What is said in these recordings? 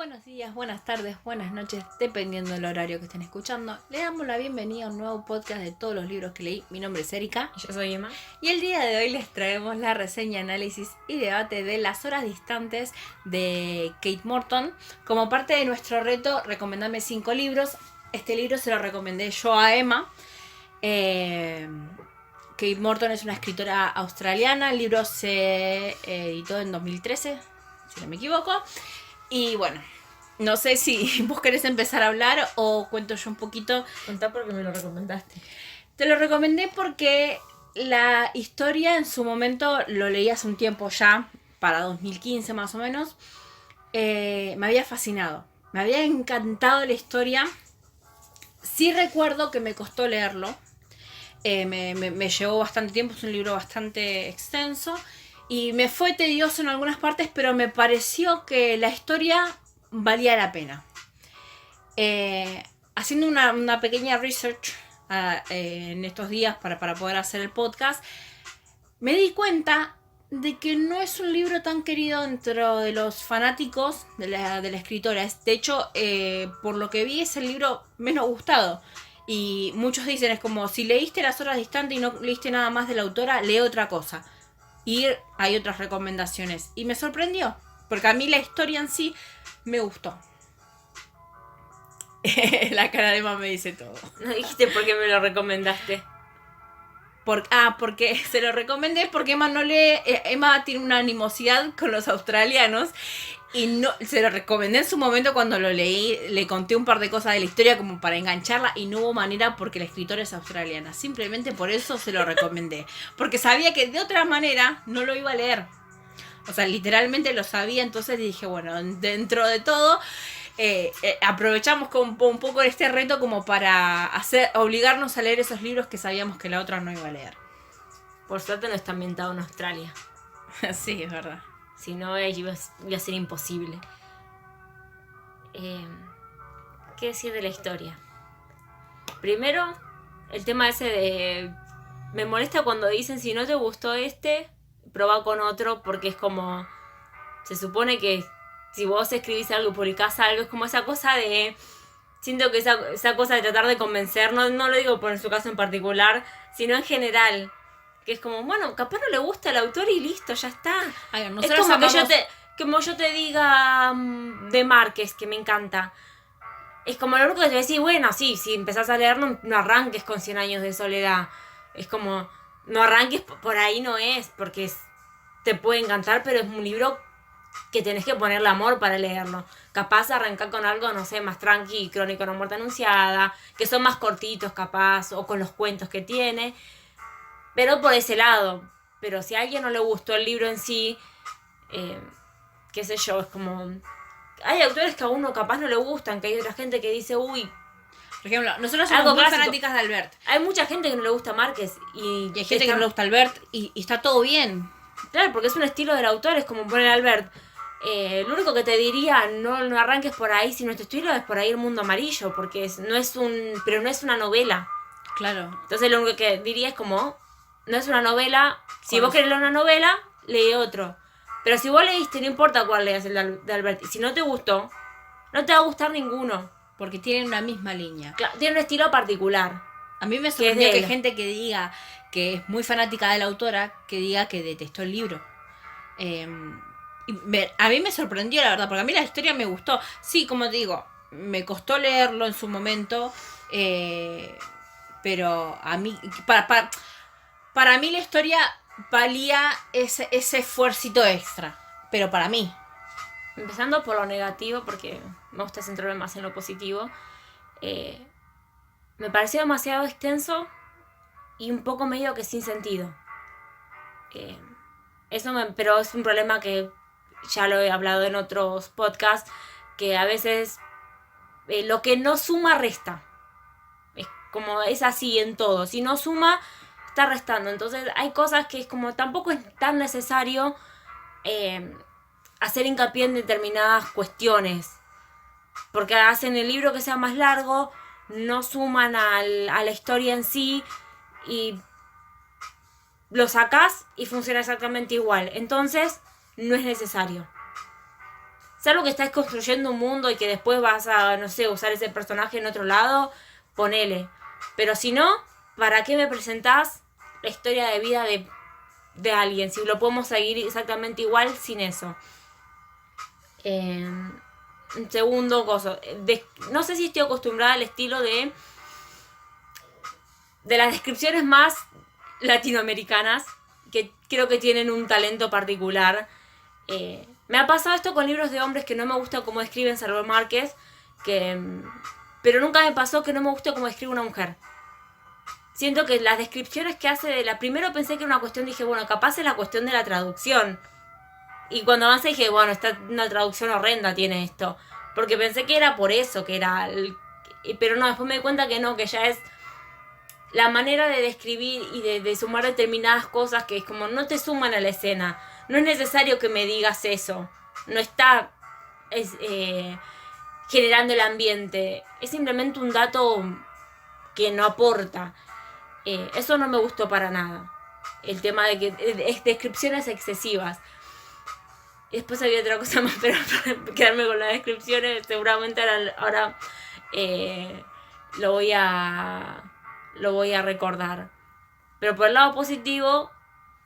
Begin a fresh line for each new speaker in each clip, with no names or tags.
Buenos días, buenas tardes, buenas noches, dependiendo del horario que estén escuchando. Le damos la bienvenida a un nuevo podcast de todos los libros que leí. Mi nombre es Erika.
Yo soy Emma.
Y el día de hoy les traemos la reseña, análisis y debate de Las horas distantes de Kate Morton. Como parte de nuestro reto, recomendame 5 libros. Este libro se lo recomendé yo a Emma. Kate Morton es una escritora australiana. El libro se editó en 2013, si no me equivoco. Y bueno, no sé si vos querés empezar a hablar o cuento yo un poquito.
Contá porque me lo recomendaste.
Te lo recomendé porque la historia en su momento lo leí hace un tiempo ya, para 2015 más o menos. Me había fascinado, me había encantado la historia. Sí recuerdo que me costó leerlo. Me llevó bastante tiempo, es un libro bastante extenso. Y me fue tedioso en algunas partes, pero me pareció que la historia valía la pena. Haciendo una pequeña research en estos días para poder hacer el podcast, me di cuenta de que no es un libro tan querido dentro de los fanáticos de la escritora. De hecho, por lo que vi, es el libro menos gustado. Y muchos dicen, es como, si leíste Las horas distantes y no leíste nada más de la autora, lee otra cosa. Y hay otras recomendaciones. Y me sorprendió, porque a mí la historia en sí me gustó. La cara de Emma me dice todo.
No dijiste por qué me lo recomendaste.
Porque se lo recomendé porque Emma no lee. Emma tiene una animosidad con los australianos. Y no, se lo recomendé en su momento cuando lo leí. Le conté un par de cosas de la historia como para engancharla. Y no hubo manera porque la escritora es australiana. Simplemente por eso se lo recomendé. Porque sabía que de otra manera no lo iba a leer. O sea, literalmente lo sabía. Entonces dije, bueno, dentro de todo, aprovechamos un poco este reto como para obligarnos a leer esos libros que sabíamos que la otra no iba a leer.
Por suerte no está ambientado en Australia.
Sí, es verdad.
Si no, iba a ser imposible. ¿Qué decir de la historia? Primero, el tema ese de... Me molesta cuando dicen, si no te gustó probá con otro, porque es como... Se supone que si vos escribís algo, publicás algo, es como esa cosa de... Siento que esa cosa de tratar de convencer, no lo digo por su caso en particular, sino en general. Que es como, bueno, capaz no le gusta al autor y listo, ya está.
Ay,
es como amamos... como yo te diga de Márquez, que me encanta. Es como lo único que te voy a decir, bueno, sí, si empezás a leer, no arranques con 100 años de soledad. Es como, no arranques por ahí, no es, porque te puede encantar, pero es un libro que tenés que ponerle amor para leerlo. Capaz arrancar con algo, no sé, más tranqui, Crónica de una muerte anunciada, que son más cortitos capaz, o con los cuentos que tiene. Pero por ese lado. Pero si a alguien no le gustó el libro en sí, qué sé yo, es como... Hay autores que a uno capaz no le gustan, que hay otra gente que dice, uy...
Por ejemplo, nosotros somos muy fanáticas de Albert.
Hay mucha gente que no le gusta Márquez.
Y hay gente que no le gusta Albert y está todo bien.
Claro, porque es un estilo del autor, es como poner Albert. Lo único que te diría, no arranques por ahí, si no es tu estilo, es por ahí El Mundo Amarillo, porque pero no es una novela.
Claro.
Entonces lo único que diría es como, no es una novela, si vos querés leer una novela, lee otro. Pero si vos leíste, no importa cuál leas el de Albert, y si no te gustó, no te va a gustar ninguno.
Porque tienen una misma línea.
Claro, tiene un estilo particular.
A mí me sorprendió que hay gente que diga que es muy fanática de la autora, que diga que detestó el libro. A mí me sorprendió, la verdad, porque a mí la historia me gustó. Sí, como te digo, me costó leerlo en su momento, pero a mí, para mí la historia valía ese esfuercito extra, pero para mí.
Empezando por lo negativo, porque me gusta centrarme más en lo positivo, me pareció demasiado extenso y un poco medio que sin sentido. Pero es un problema que ya lo he hablado en otros podcasts, que a veces lo que no suma resta. Es así en todo. Si no suma, está restando. Entonces hay cosas que es como tampoco es tan necesario hacer hincapié en determinadas cuestiones. Porque hacen el libro que sea más largo, no suman a la historia en sí y lo sacás y funciona exactamente igual. Entonces, no es necesario. salvo que estás construyendo un mundo y que después vas a, no sé, usar ese personaje en otro lado, ponele. Pero si no, ¿para qué me presentás la historia de vida de alguien? Si lo podemos seguir exactamente igual sin eso. Segundo cosa, no sé si estoy acostumbrada al estilo de las descripciones más latinoamericanas, que creo que tienen un talento particular. Me ha pasado esto con libros de hombres que no me gusta cómo describen Salvador Márquez, pero nunca me pasó que no me guste cómo describe una mujer. Siento que las descripciones que hace de la... Primero pensé que era una cuestión, dije, bueno, capaz es la cuestión de la traducción. Y cuando avancé dije, bueno, una traducción horrenda tiene esto. Porque pensé que era por eso, que era... Pero no, después me di cuenta que no, que ya es la manera de describir y de sumar determinadas cosas que es como no te suman a la escena. No es necesario que me digas eso. No está generando el ambiente. Es simplemente un dato que no aporta. Eso no me gustó para nada. El tema de que es descripciones excesivas. Después había otra cosa más, pero para quedarme con las descripciones, seguramente ahora lo voy a recordar. Pero por el lado positivo,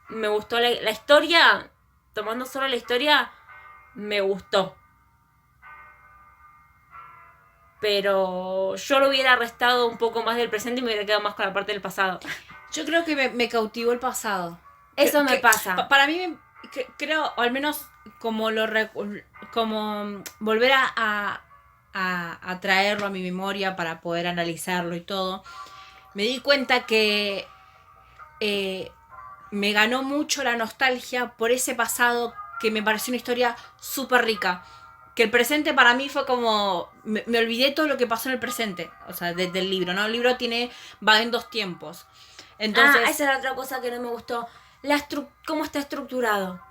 me gustó la historia. Tomando solo la historia, me gustó. Pero yo lo hubiera restado un poco más del presente y me hubiera quedado más con la parte del pasado.
Yo creo que me cautivó el pasado.
Eso me pasa.
Para mí, creo, o al menos como como volver a traerlo a mi memoria para poder analizarlo y todo, me di cuenta que me ganó mucho la nostalgia por ese pasado que me pareció una historia súper rica. Que el presente para mí fue como... Me olvidé todo lo que pasó en el presente. O sea, desde el libro, ¿no? El libro va en dos tiempos. Entonces...
esa es la otra cosa que no me gustó. Cómo está estructurado.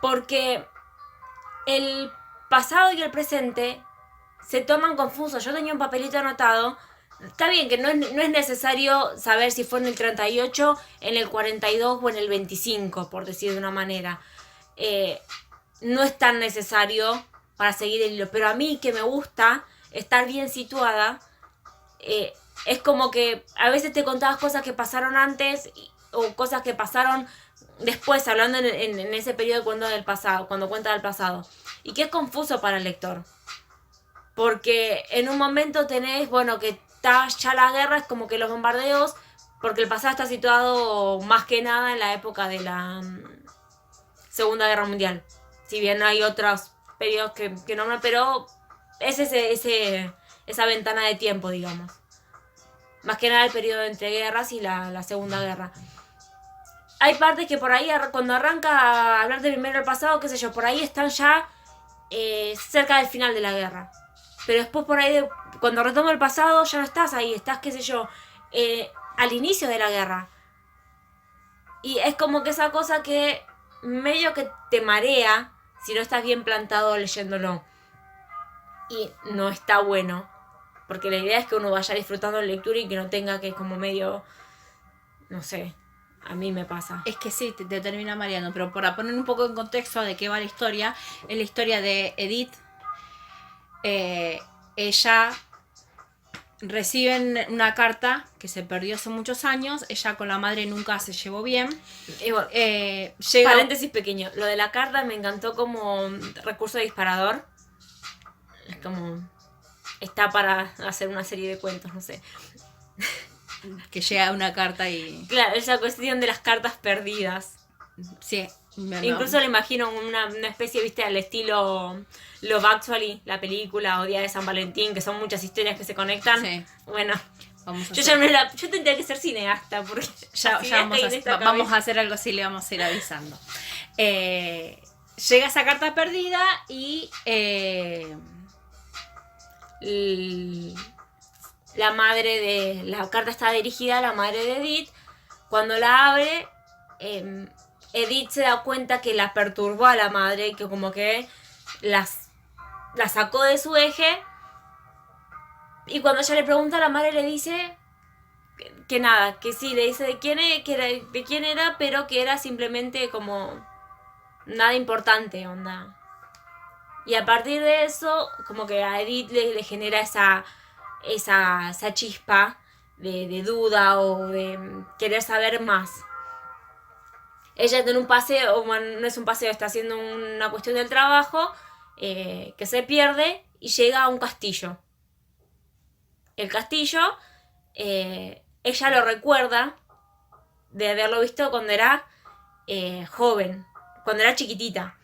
Porque el pasado y el presente se toman confusos. Yo tenía un papelito anotado. Está bien que no es necesario saber si fue en el 38, en el 42 o en el 25, por decir de una manera. No es tan necesario para seguir el hilo. Pero a mí, que me gusta estar bien situada, es como que a veces te contabas cosas que pasaron antes o cosas que pasaron después, hablando en ese periodo cuando cuenta del pasado. Y que es confuso para el lector. Porque en un momento tenés, bueno, que está ya la guerra, es como que los bombardeos, porque el pasado está situado más que nada en la época de la Segunda Guerra Mundial. Si bien hay otros periodos que no, pero es esa ventana de tiempo, digamos. Más que nada el periodo entre guerras y la Segunda Guerra. Hay partes que por ahí, cuando arranca a hablar de primero el pasado, qué sé yo, por ahí están ya cerca del final de la guerra. Pero después por ahí, cuando retomo el pasado, ya no estás ahí, estás, qué sé yo, al inicio de la guerra. Y es como que esa cosa que medio que te marea si no estás bien plantado leyéndolo. Y no está bueno. Porque la idea es que uno vaya disfrutando la lectura y que no tenga que como medio... No sé, a mí me pasa.
Es que sí, te termina mareando. Pero para poner un poco en contexto de qué va la historia, es la historia de Edith. Ella recibe una carta que se perdió hace muchos años. Ella con la madre nunca se llevó bien.
Bueno,
Llega...
Paréntesis pequeño. Lo de la carta me encantó como recurso de disparador. Es como... Está para hacer una serie de cuentos, no sé.
Que llega una carta y...
Claro, esa cuestión de las cartas perdidas.
Sí.
Incluso le imagino una especie, viste, al estilo Love Actually, la película, o Día de San Valentín, que son muchas historias que se conectan. Sí. Bueno, yo tendría que ser cineasta, porque
ya vamos a hacer algo así, le vamos a ir avisando. Llega esa carta perdida y...
la madre de... La carta está dirigida a la madre de Edith. Cuando la abre... Edith se da cuenta que la perturbó a la madre, que como que la sacó de su eje. Y cuando ella le pregunta, la madre le dice que nada, que sí, le dice de quién era, pero que era simplemente como nada importante, onda. Y a partir de eso, como que a Edith le genera esa chispa de duda o de querer saber más. Ella está en un paseo, bueno, no es un paseo, está haciendo una cuestión del trabajo, que se pierde y llega a un castillo. El castillo, ella lo recuerda de haberlo visto cuando era joven, cuando era chiquitita.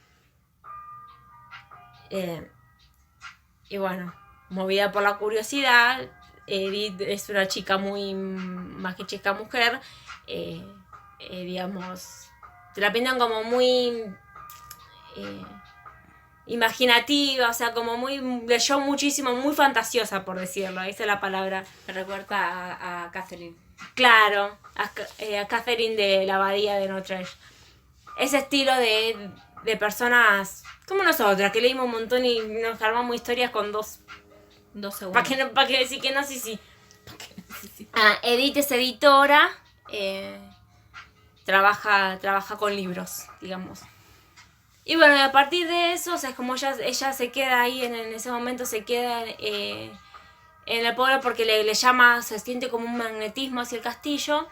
Y bueno, movida por la curiosidad, Edith es una chica muy, más que chica mujer, digamos, te la pintan como muy imaginativa, o sea, como muy, leyó muchísimo, muy fantasiosa, por decirlo, esa es la palabra.
Me recuerda a Catherine.
Claro, a Catherine de la Abadía de Notre Dame. Ese estilo de personas como nosotras, que leímos un montón y nos armamos historias con dos segundos. Para que decir que no, sí. Edith es editora, trabaja con libros, digamos. Y bueno, a partir de eso, o sea, es como ella se queda ahí, en ese momento se queda en el pueblo porque le llama, se siente como un magnetismo hacia el castillo.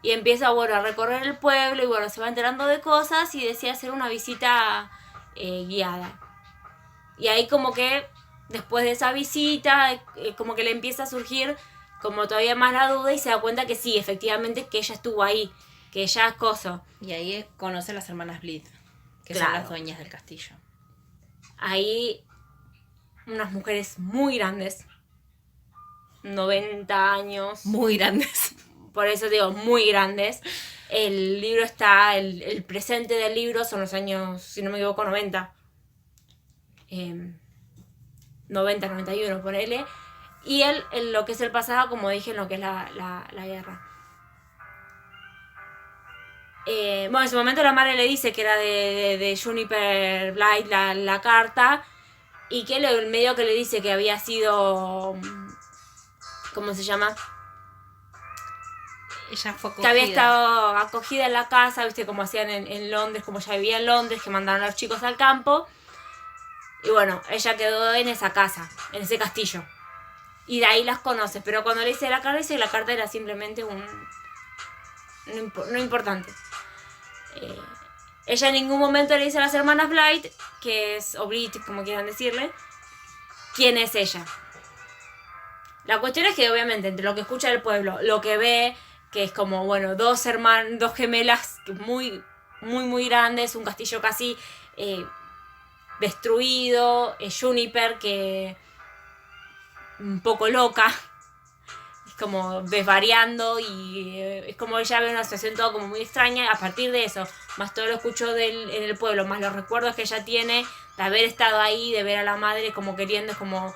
Y empieza, bueno, a recorrer el pueblo y bueno, se va enterando de cosas y decide hacer una visita guiada. Y ahí como que, después de esa visita, como que le empieza a surgir como todavía más la duda y se da cuenta que sí, efectivamente, que ella estuvo ahí, que ella es coso.
Y ahí conoce a las hermanas Blythe, que
Claro.
son las dueñas del castillo.
Ahí, unas mujeres muy grandes, 90 años.
Muy grandes.
Por eso digo, muy grandes. El libro está, el presente del libro son los años, si no me equivoco, 90. 90, 91, ponele. Y él, en lo que es el pasado, como dije, en lo que es la guerra. Bueno, en su momento la madre le dice que era de Juniper Blythe la carta. Y que el medio que le dice que había sido... ¿Cómo se llama?
Ella fue acogida.
Que había estado acogida en la casa, viste, como hacían en Londres, como ya vivía en Londres, que mandaron a los chicos al campo. Y bueno, ella quedó en esa casa, en ese castillo. Y de ahí las conoce, pero cuando le dice la carta, dice que la carta era simplemente no importante. Ella en ningún momento le dice a las hermanas Blythe, que es, o Blythe, como quieran decirle, quién es ella. La cuestión es que obviamente entre lo que escucha del pueblo, lo que ve, que es como, bueno, dos gemelas muy, muy, muy grandes, un castillo casi destruido, Juniper que un poco loca, es como desvariando y es como ella ve una situación todo como muy extraña. A partir de eso, más todo lo escucho en el pueblo, más los recuerdos que ella tiene de haber estado ahí, de ver a la madre como queriendo como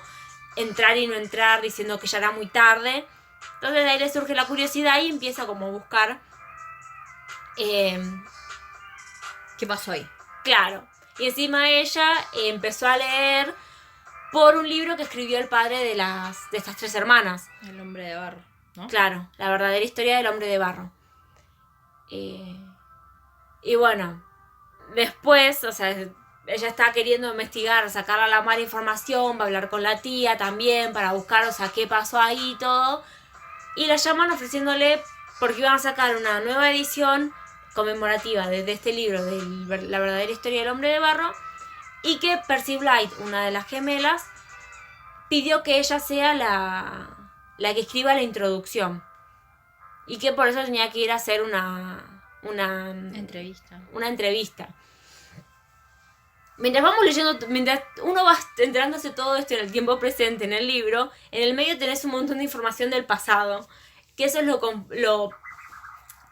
entrar y no entrar, diciendo que ya era muy tarde. Entonces de ahí le surge la curiosidad y empieza como a buscar
¿qué pasó ahí?
Claro. Y encima ella empezó a leer por un libro que escribió el padre de estas tres hermanas.
El hombre de barro, ¿no?
Claro, la verdadera historia del hombre de barro. Y bueno, después, o sea, ella está queriendo investigar, sacar a la mala información, va a hablar con la tía también para buscar, o sea, qué pasó ahí y todo. Y la llaman ofreciéndole, porque iban a sacar una nueva edición conmemorativa de este libro, de la verdadera historia del hombre de barro, y que Percy Blythe, una de las gemelas, pidió que ella sea la que escriba la introducción. Y que por eso tenía que ir a hacer una entrevista. Mientras vamos leyendo, mientras uno va enterándose todo esto en el tiempo presente, en el libro, en el medio tenés un montón de información del pasado. Que eso es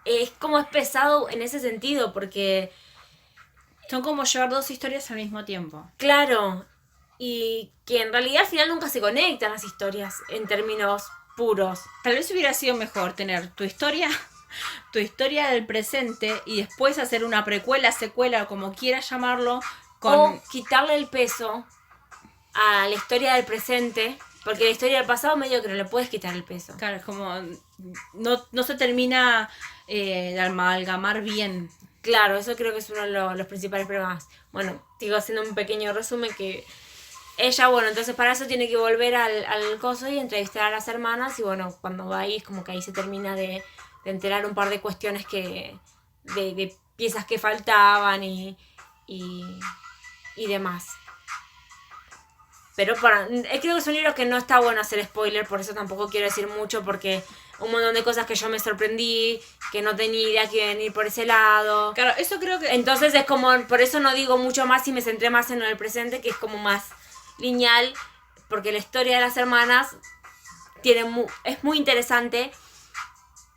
es como es pesado en ese sentido, porque
son como llevar dos historias al mismo tiempo.
Claro, y que en realidad al final nunca se conectan las historias en términos puros.
Tal vez hubiera sido mejor tener tu historia del presente y después hacer una precuela, secuela, o como quieras llamarlo,
o quitarle el peso a la historia del presente, porque la historia del pasado medio que no le puedes quitar el peso.
Claro, es como no se termina de amalgamar bien.
Claro, eso creo que es uno de los principales problemas. Bueno, digo, haciendo un pequeño resumen que ella, bueno, entonces para eso tiene que volver al coso y entrevistar a las hermanas y bueno, cuando va ahí es como que ahí se termina de enterar un par de cuestiones de piezas que faltaban y, y demás. Pero creo que es un libro que no está bueno hacer spoiler, por eso tampoco quiero decir mucho, porque un montón de cosas que yo me sorprendí, que no tenía idea que iban a ir por ese lado.
Claro, eso creo que...
Entonces es como, por eso no digo mucho más y me centré más en el presente, que es como más lineal, porque la historia de las hermanas es muy interesante.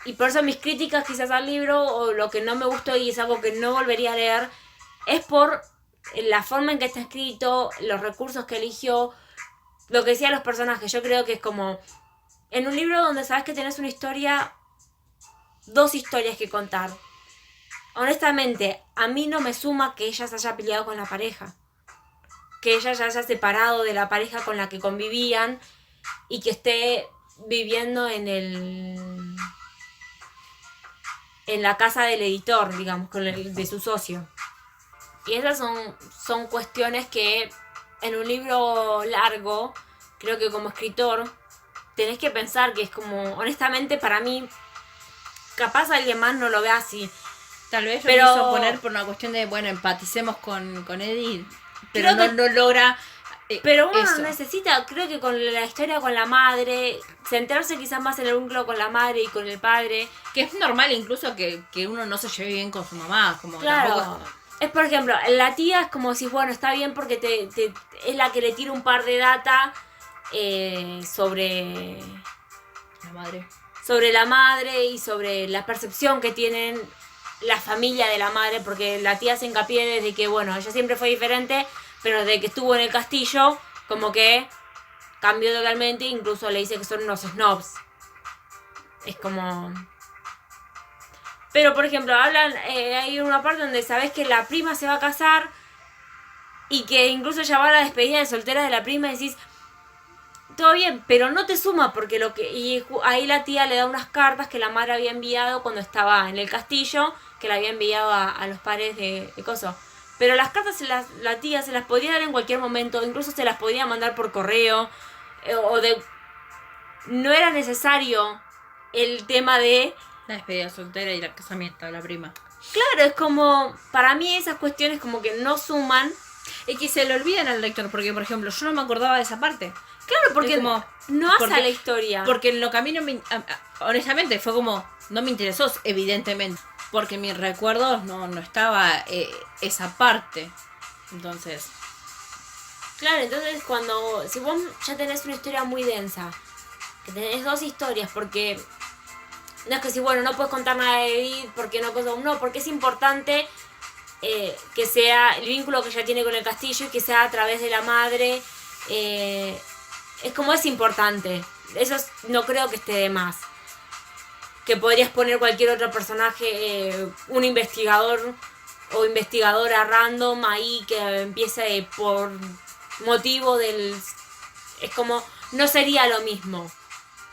Y por eso mis críticas quizás al libro, o lo que no me gustó y es algo que no volvería a leer, es por la forma en que está escrito, los recursos que eligió, lo que decían los personajes. Yo creo que es como en un libro donde sabes que tenés una historia, dos historias que contar. Honestamente, a mí no me suma que ella se haya peleado con la pareja, que ella ya haya separado de la pareja con la que convivían y que esté viviendo en la casa del editor, digamos, de su socio. Y esas son cuestiones que en un libro largo, creo que como escritor, tenés que pensar que es como, honestamente, para mí, capaz alguien más no lo ve así.
Tal vez lo quiso poner por una cuestión de, bueno, empaticemos con Eddie, pero no logra...
Pero uno no necesita, creo que con la historia con la madre, centrarse quizás más en el vínculo con la madre y con el padre.
Que es normal incluso que uno no se lleve bien con su mamá, como
claro.
Tampoco...
Es por ejemplo, la tía es como si, bueno, está bien porque es la que le tira un par de data sobre la madre y sobre la percepción que tienen la familia de la madre, porque la tía se hincapié desde que, bueno, ella siempre fue diferente, pero desde que estuvo en el castillo, como que cambió totalmente, incluso le dice que son unos snobs. Es como... Pero, por ejemplo, hablan, hay una parte donde sabes que la prima se va a casar y que incluso ya va a la despedida de soltera de la prima y decís, todo bien, pero no te suma porque y ahí la tía le da unas cartas que la madre había enviado cuando estaba en el castillo, que la había enviado a los padres de coso. Pero las cartas la tía se las podía dar en cualquier momento, incluso se las podía mandar por correo, no era necesario el tema de...
La despedida soltera y el casamiento de la prima.
Claro, es como, para mí esas cuestiones como que no suman.
Es que se le olvidan al lector, porque por ejemplo, yo no me acordaba de esa parte.
Claro, porque como, no hace a la historia.
Porque en lo que a mí no me... honestamente, fue como, no me interesó, evidentemente. Porque en mis recuerdos no estaba esa parte. Entonces...
Claro, entonces si vos ya tenés una historia muy densa, que tenés dos historias, porque... No es que si, bueno, no puedes contar nada de Edith, porque porque es importante que sea el vínculo que ella tiene con el castillo y que sea a través de la madre. Es como es importante. Eso no creo que esté de más. Que podrías poner cualquier otro personaje, un investigador o investigadora random ahí que empiece por motivo del... Es como, no sería lo mismo.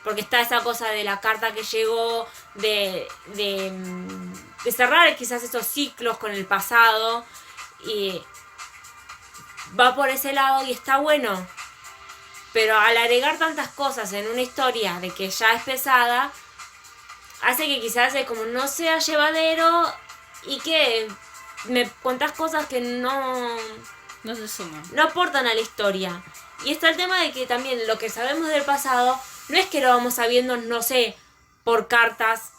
Porque está esa cosa de la carta que llegó, de cerrar quizás esos ciclos con el pasado. Y va por ese lado y está bueno. Pero al agregar tantas cosas en una historia de que ya es pesada, hace que quizás como no sea llevadero y que me contás cosas que no
se suman.
No aportan a la historia. Y está el tema de que también lo que sabemos del pasado... No es que lo vamos sabiendo, no sé, por cartas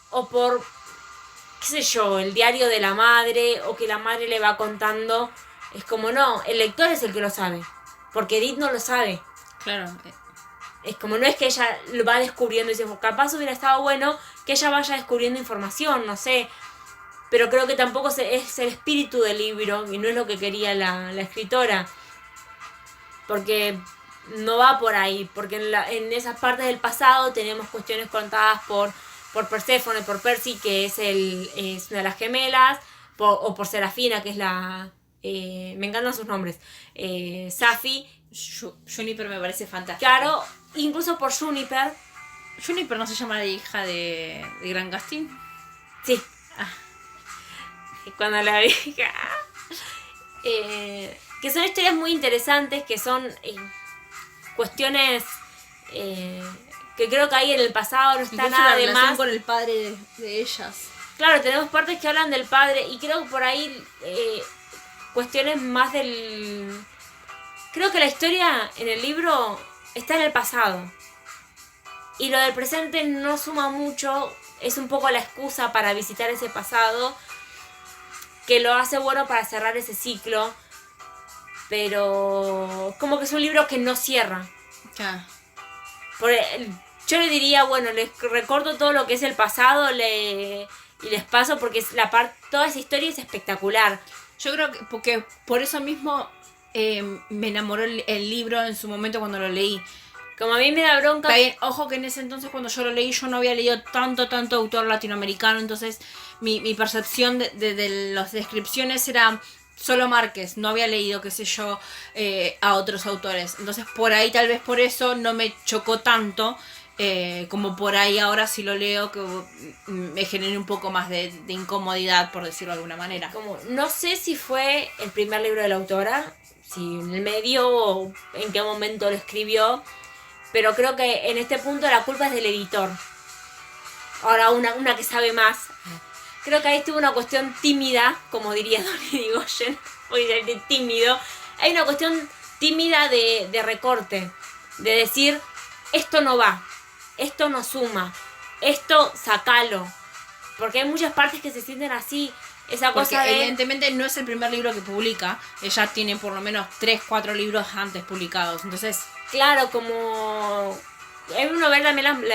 o por, qué sé yo, el diario de la madre o que la madre le va contando. Es como no, el lector es el que lo sabe, porque Edith no lo sabe.
Claro.
Es como no es que ella lo va descubriendo y dice, capaz hubiera estado bueno que ella vaya descubriendo información, no sé. Pero creo que tampoco es el espíritu del libro y no es lo que quería la escritora. Porque... no va por ahí, porque en esas partes del pasado tenemos cuestiones contadas por Perséfone, por Percy, que es una de las gemelas, o por Serafina, que es la... me encantan sus nombres. Safi.
Juniper me parece fantástico.
Claro, incluso por Juniper.
¿Juniper no se llama la hija de Gran Gastín?
Sí. cuando la vi. Que son historias muy interesantes, que son cuestiones que creo que ahí en el pasado no está
Incluso
nada
la
de
relación
más.
con el padre de ellas.
Claro, tenemos partes que hablan del padre y creo que por ahí cuestiones más del... Creo que la historia en el libro está en el pasado y lo del presente no suma mucho, es un poco la excusa para visitar ese pasado que lo hace bueno para cerrar ese ciclo, pero como que es un libro que no cierra.
Ya.
Yo le diría, bueno, les recorto todo lo que es el pasado y les paso porque toda esa historia es espectacular.
Yo creo que porque por eso mismo me enamoró el libro en su momento cuando lo leí.
Como a mí me da bronca...
Está bien, ojo que en ese entonces cuando yo lo leí yo no había leído tanto autor latinoamericano, entonces mi percepción de las descripciones era solo Márquez, no había leído, qué sé yo, a otros autores. Entonces por ahí tal vez por eso no me chocó tanto, como por ahí ahora si lo leo que me genere un poco más de incomodidad, por decirlo de alguna manera.
Como, no sé si fue el primer libro de la autora, si en el medio o en qué momento lo escribió, pero creo que en este punto la culpa es del editor. Ahora una que sabe más. Creo que ahí estuvo una cuestión tímida, como diría Don Irigoyen, voy a decir tímido. Hay una cuestión tímida de recorte, de decir, esto no va, esto no suma, esto sacalo. Porque hay muchas partes que se sienten así, esa
porque
cosa de...
evidentemente no es el primer libro que publica, ella tiene por lo menos 3-4 libros antes publicados, entonces...
Claro, como... Uno ve también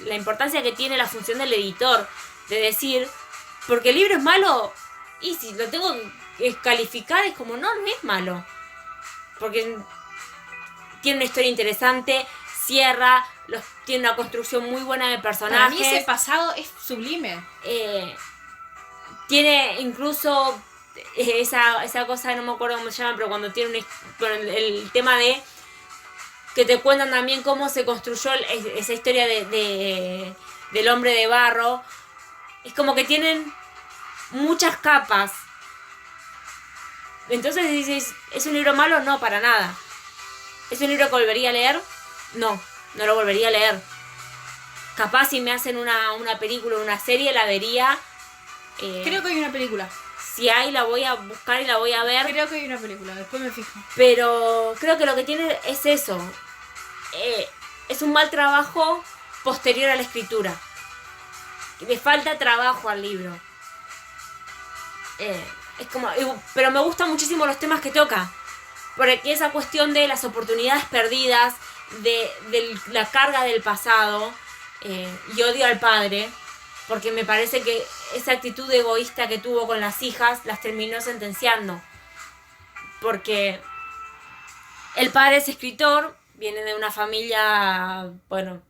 la importancia que tiene la función del editor, de decir, porque el libro es malo, y si lo tengo que calificar es como, no es malo. Porque tiene una historia interesante, cierra, tiene una construcción muy buena de personajes.
Para mí ese pasado es sublime.
Tiene incluso esa cosa, no me acuerdo cómo se llama, pero cuando tiene el tema de que te cuentan también cómo se construyó esa historia del hombre de barro. Es como que tienen muchas capas. Entonces dices, ¿es un libro malo? No, para nada. ¿Es un libro que volvería a leer? No lo volvería a leer. Capaz si me hacen una película o una serie la vería.
Creo que hay una película.
Si hay, la voy a buscar y la voy a ver.
Creo que hay una película, después me fijo.
Pero creo que lo que tiene es eso. Es un mal trabajo posterior a la escritura. Le falta trabajo al libro. Es como, pero me gustan muchísimo los temas que toca. Porque esa cuestión de las oportunidades perdidas, de la carga del pasado, y odio al padre, porque me parece que esa actitud egoísta que tuvo con las hijas las terminó sentenciando. Porque el padre es escritor, viene de una familia, bueno,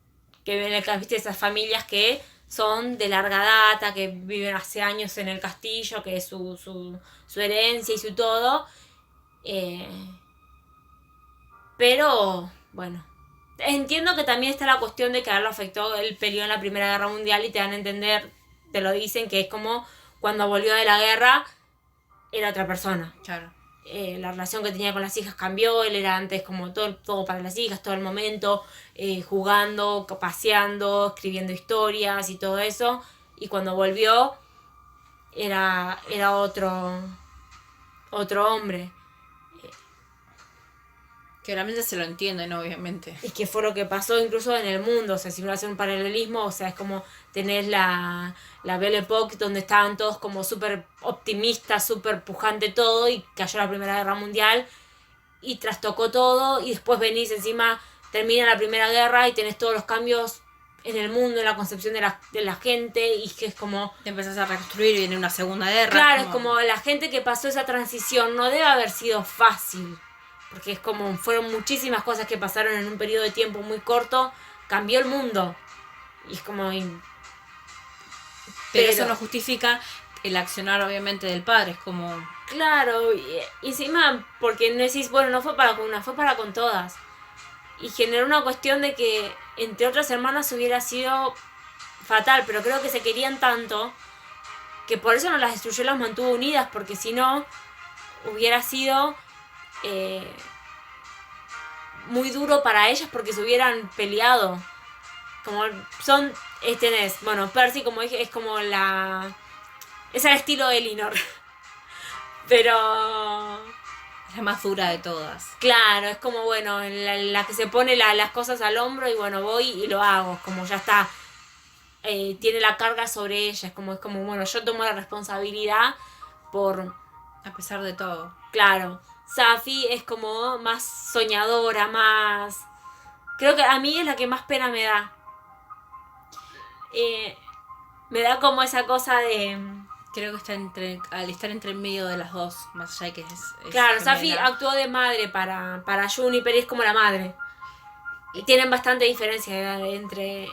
que viene, viste, esas familias que son de larga data, que viven hace años en el castillo, que es su herencia y su todo. Pero, bueno, entiendo que también está la cuestión de que a él lo afectó, él peleó en la Primera Guerra Mundial y te dan a entender, te lo dicen, que es como cuando volvió de la guerra, era otra persona.
Claro.
La relación que tenía con las hijas cambió, él era antes como todo para las hijas, todo el momento, jugando, paseando, escribiendo historias y todo eso, y cuando volvió era otro hombre.
Que realmente se lo entienden, obviamente.
Y que fue lo que pasó incluso en el mundo, o sea, si uno hace un paralelismo, o sea, es como tenés la Belle Époque donde estaban todos como súper optimistas, súper pujante todo, y cayó la Primera Guerra Mundial y trastocó todo, y después venís encima, termina la Primera Guerra y tenés todos los cambios en el mundo, en la concepción de la gente, y que es como...
Te empezás a reconstruir y viene una segunda guerra.
Claro, es como la gente que pasó esa transición no debe haber sido fácil. Porque es como, fueron muchísimas cosas que pasaron en un periodo de tiempo muy corto, cambió el mundo. Y es como...
Pero eso no justifica el accionar, obviamente, del padre, es como...
Claro, y encima, porque no decís, bueno, no fue para con una, fue para con todas. Y generó una cuestión de que entre otras hermanas hubiera sido fatal, pero creo que se querían tanto que por eso no las destruyó, las mantuvo unidas, porque si no, hubiera sido muy duro para ellas porque se hubieran peleado. Como son, bueno, Percy, como dije, es como es el estilo de Elinor. Pero
La más dura de todas.
claro, es como, bueno, la que se pone las cosas al hombro y bueno, voy y lo hago. Como ya está, tiene la carga sobre ella. Es como, bueno, yo tomo la responsabilidad por...
A pesar de todo.
Claro, Safi es como más soñadora, más... Creo que a mí es la que más pena me da. Me da como esa cosa de...
Creo que está al estar entre el medio de las dos, más allá de que es
Claro, Safi
gemela.
actuó de madre para Juniper y es como la madre. Y tienen bastante diferencia entre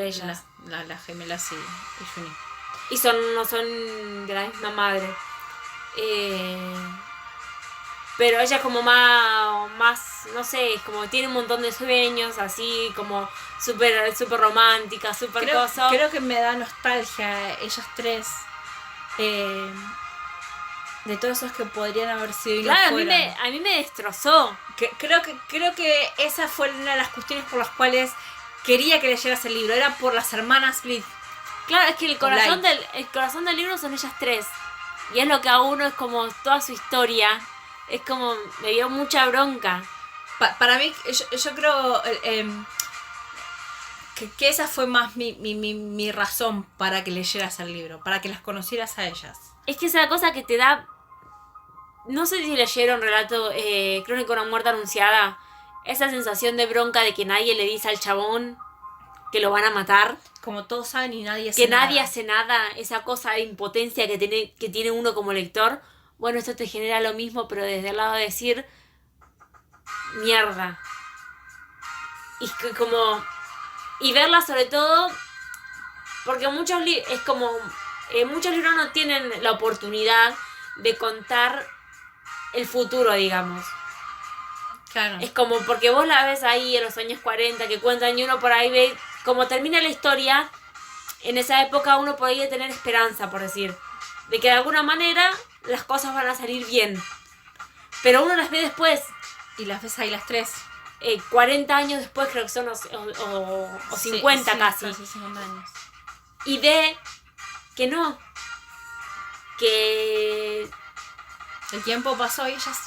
ellas.
Las gemelas y Juni.
Y no son de la misma madre. Pero ella es como más, no sé, es como tiene un montón de sueños, así como súper romántica, súper cosa.
Creo que me da nostalgia ellas tres. De todos esos que podrían haber sido y no
Claro,
fueron.
a mí me destrozó.
Creo que esa fue una de las cuestiones por las cuales quería que leyeras el libro. Era por las hermanas Split.
Claro, es que el corazón del libro son ellas tres. Y es lo que a uno es como toda su historia. Es como, me dio mucha bronca.
Para mí, yo creo que esa fue más mi razón para que leyeras el libro, para que las conocieras a ellas.
Es que esa cosa que te da... No sé si leyeron relato Crónica de una muerte anunciada. Esa sensación de bronca de que nadie le dice al chabón que lo van a matar.
Como todos saben y nadie hace
Que
nada.
nadie hace nada. Esa cosa de impotencia que tiene uno como lector. Bueno, esto te genera lo mismo, pero desde el lado de decir... Mierda. Y verla sobre todo... Porque muchos libros no tienen la oportunidad de contar el futuro, digamos.
Claro.
Es como porque vos la ves ahí en los años 40 que cuentan y uno por ahí ve cómo termina la historia. En esa época uno podía tener esperanza, por decir, de que de alguna manera las cosas van a salir bien. Pero uno las ve después.
Y las ves ahí las tres.
40 años después creo que son o 50
sí,
casi.
Casi 50 años.
Y ve que no. Que...
El tiempo pasó y ellas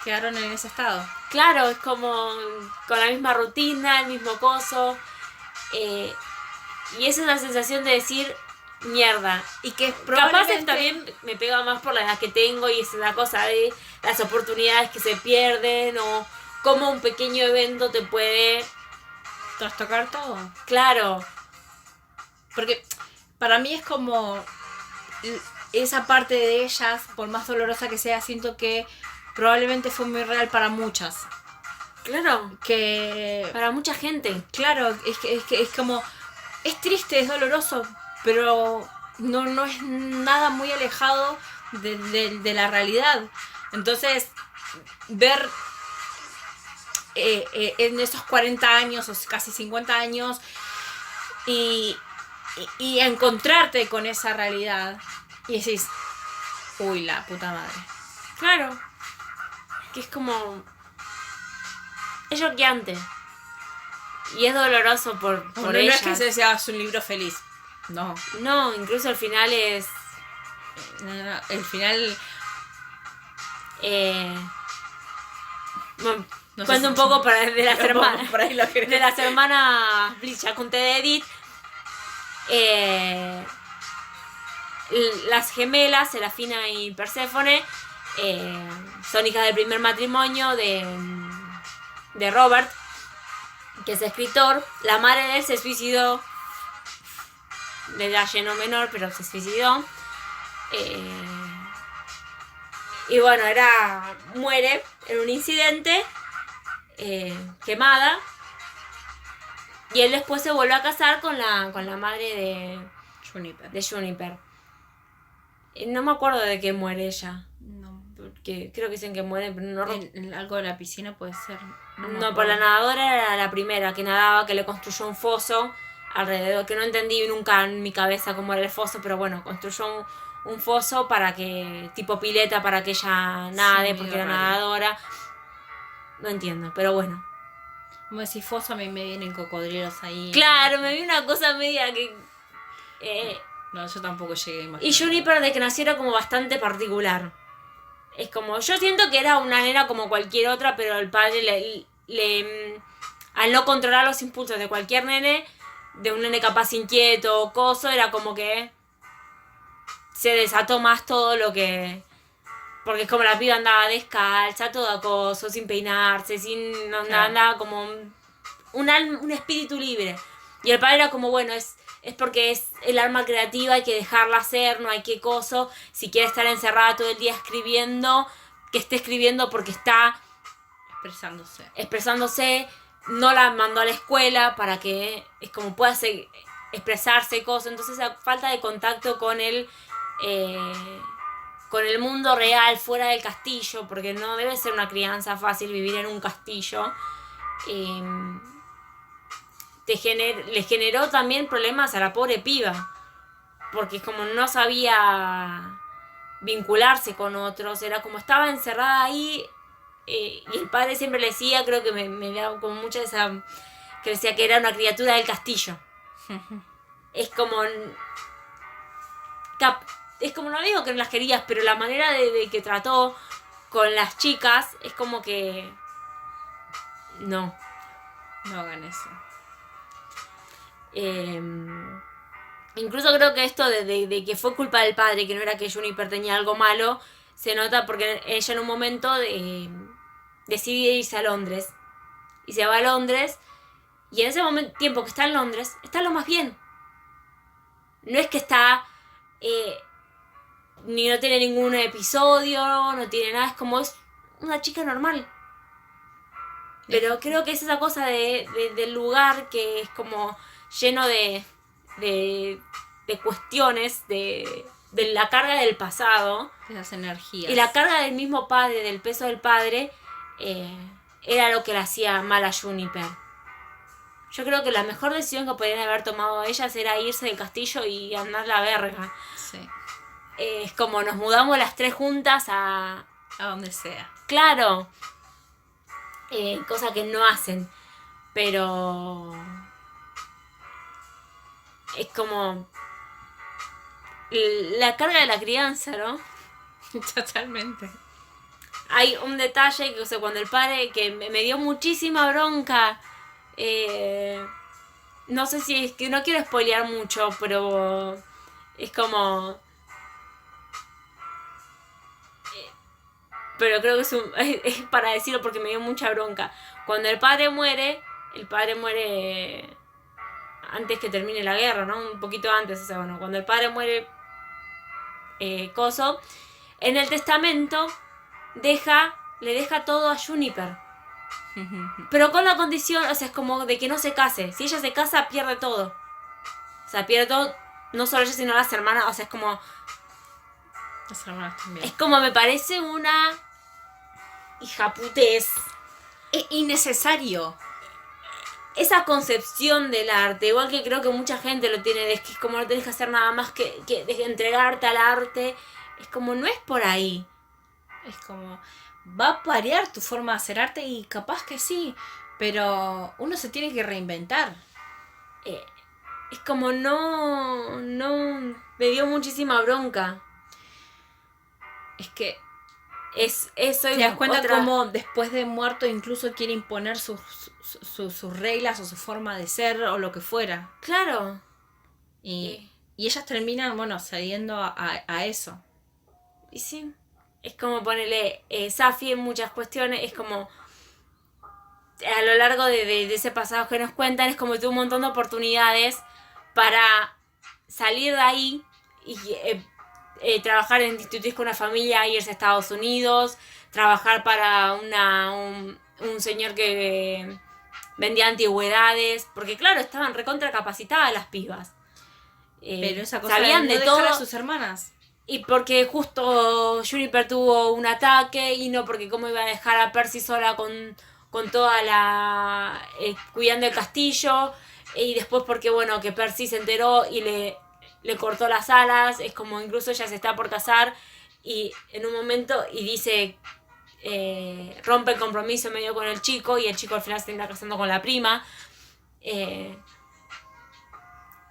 quedaron en ese estado.
Claro, es como con la misma rutina, el mismo coso. Y esa es la sensación de decir, mierda.
Y que
Probablemente
probablemente...
también me pega más por la edad que tengo y es una cosa de las oportunidades que se pierden o cómo un pequeño evento te puede...
trastocar todo.
Claro.
Porque para mí es como esa parte de ellas, por más dolorosa que sea, siento que probablemente fue muy real para muchas.
Claro.
Que
Para mucha gente.
claro, es como es triste, es doloroso, pero no es nada muy alejado de la realidad. Entonces, ver en esos 40 años o casi 50 años y encontrarte con esa realidad y decís, uy, la puta madre.
Claro. Que es como... Es choqueante. Y es doloroso por
No
ellas.
es que sea un libro feliz. No.
No, incluso el final es...
No, el final...
Bueno,
No sé
cuento
si-
un poco de las hermanas.
Por ahí lo querés.
De las hermanas Bleach, ya conté de Edith. Las gemelas, Serafina y Perséfone, son hijas del primer matrimonio de Robert, que es escritor. La madre de él se suicidó, de edad lleno menor, pero se suicidó. Y bueno, muere en un incidente, quemada. Y él después se vuelve a casar con la madre
Juniper.
de Juniper. No me acuerdo de qué muere ella.
No.
Porque creo que dicen que muere, pero no...
En algo de la piscina puede ser. me
No,
acuerdo.
por la nadadora era la primera que nadaba, que le construyó un foso alrededor, que no entendí nunca en mi cabeza cómo era el foso, pero bueno, construyó un foso para que, tipo pileta, para que ella nade,
Sí,
porque
medio
era
raro.
nadadora. No entiendo, pero bueno.
Como decís foso, a mí me vienen cocodrilos ahí.
Claro, me vi una cosa media que...
No, yo tampoco llegué a
y
imaginar.
Juniper de que nació era como bastante particular. Es como, yo siento que era una nena como cualquier otra, pero el padre al no controlar los impulsos de cualquier nene, de un nene capaz inquieto o coso, era como que se desató más todo lo que... Porque es como la piba andaba descalza, todo acoso, sin peinarse, sin...
Claro.
Andaba como un espíritu libre. Y el padre era como, bueno, es porque es el alma creativa, hay que dejarla ser, no hay que coso. Si quiere estar encerrada todo el día escribiendo, que esté escribiendo porque está expresándose. No la mandó a la escuela para que es como pueda expresarse y cosas. Entonces esa falta de contacto con el mundo real, fuera del castillo, porque no debe ser una crianza fácil vivir en un castillo. Le generó también problemas a la pobre piba, porque como no sabía vincularse con otros, era como estaba encerrada ahí, y el padre siempre le decía, creo que me daba como mucha esa, que decía que era una criatura del castillo. Es como... Es como, no digo que no las querías, pero la manera de que trató con las chicas es como que... No.
No hagan eso.
Incluso creo que esto de que fue culpa del padre, que no era que Juniper tenía algo malo, se nota porque ella en un momento decide irse a Londres. Y se va a Londres. Y en ese tiempo que está en Londres, está lo más bien. No es que está... ni no tiene ningún episodio, no tiene nada, es como es una chica normal. Pero creo que es esa cosa del lugar que es como lleno de cuestiones, de la carga del pasado.
De las energías.
Y la carga del mismo padre, del peso del padre, era lo que le hacía mal a Juniper. Yo creo que la mejor decisión que podían haber tomado ellas era irse del castillo y andar la verga.
Sí.
Es como nos mudamos las tres juntas a
donde sea.
Claro. Cosa que no hacen. Pero... es como... la carga de la crianza, ¿no?
Totalmente.
Hay un detalle que, o sea, cuando el padre, que me dio muchísima bronca, no sé si es que no quiero spoilear mucho, pero es como... pero creo que es para decirlo porque me dio mucha bronca. Cuando el padre muere antes que termine la guerra, ¿no? Un poquito antes, o sea, bueno, cuando el padre muere, Coso, en el testamento le deja todo a Juniper. Pero con la condición, o sea, es como de que no se case. Si ella se casa, pierde todo. O sea, pierde todo, no solo ella, sino las hermanas, o sea, es como...
Las hermanas también.
Es como me parece una hijaputez.
Es innecesario.
Esa concepción del arte, igual que creo que mucha gente lo tiene, de que es como no tenés que hacer nada más que de entregarte al arte. Es como, no es por ahí.
Es como, va a variar tu forma de hacer arte y capaz que sí, pero uno se tiene que reinventar.
Es como, no, me dio muchísima bronca.
Es que
eso
te das cuenta cómo después de muerto incluso quiere imponer sus reglas o su forma de ser o lo que fuera.
Claro.
Y ellas terminan, bueno, cediendo a eso.
Y sí. Es como ponerle Safi en muchas cuestiones, es como a lo largo de ese pasado que nos cuentan, es como tuvo un montón de oportunidades para salir de ahí y trabajar en institutos con una familia, irse a Estados Unidos, trabajar para un señor que vendía antigüedades, porque claro, estaban recontra capacitadas las pibas.
Pero esa cosa
sabían
de no
de todo
dejar a sus hermanas.
Y porque justo Juniper tuvo un ataque y no porque cómo iba a dejar a Percy sola con toda cuidando el castillo, y después porque bueno, que Percy se enteró y le cortó las alas, es como incluso ella se está por casar y en un momento y dice, rompe el compromiso medio con el chico y el chico al final se está casando con la prima.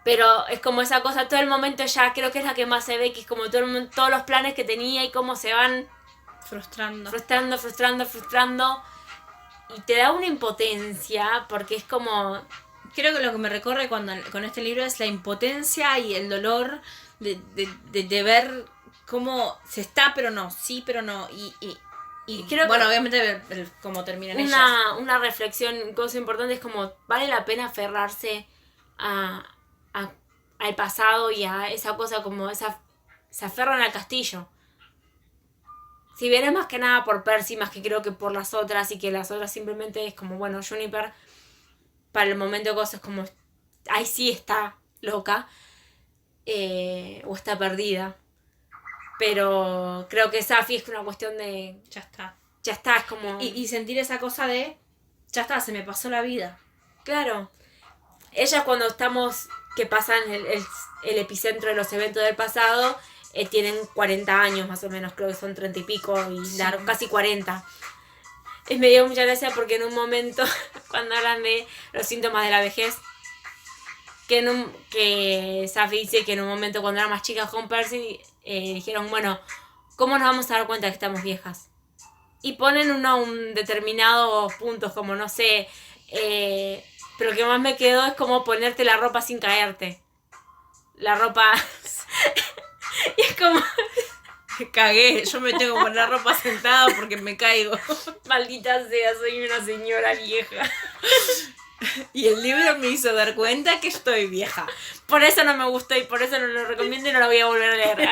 Pero es como esa cosa, todo el momento ya creo que es la que más se ve, que es como todos los planes que tenía y cómo se van
frustrando.
Y te da una impotencia, porque es como...
Creo que lo que me recorre con este libro es la impotencia y el dolor de ver cómo se está, pero no, sí, pero no. Y creo bueno, que obviamente cómo terminan ellas.
Una reflexión, cosa importante, es como, ¿vale la pena aferrarse al pasado y a esa cosa como se aferran al castillo? Si bien es más que nada por Percy, más que creo que por las otras, y que las otras simplemente es como, bueno, Juniper, para el momento de cosas como, ahí sí está loca, o está perdida. Pero creo que Safi es una cuestión de...
Ya está,
es como...
Y sentir esa cosa de, ya está, se me pasó la vida.
Claro. Ellas cuando estamos, que pasan el epicentro de los eventos del pasado, tienen 40 años más o menos, creo que son 30 y pico, y sí, casi 40. Me dio mucha gracia porque en un momento, cuando hablan de los síntomas de la vejez, que Safi dice que en un momento cuando era más chica con Percy, dijeron, bueno, ¿cómo nos vamos a dar cuenta que estamos viejas? Y ponen un determinados puntos, como no sé, pero lo que más me quedó es como ponerte la ropa sin caerte. La ropa... y es como...
Cagué, yo me tengo que poner la ropa sentada porque me caigo.
Maldita sea, soy una señora vieja.
Y el libro me hizo dar cuenta que estoy vieja.
Por eso no me gustó y por eso no lo recomiendo y no lo voy a volver a leer.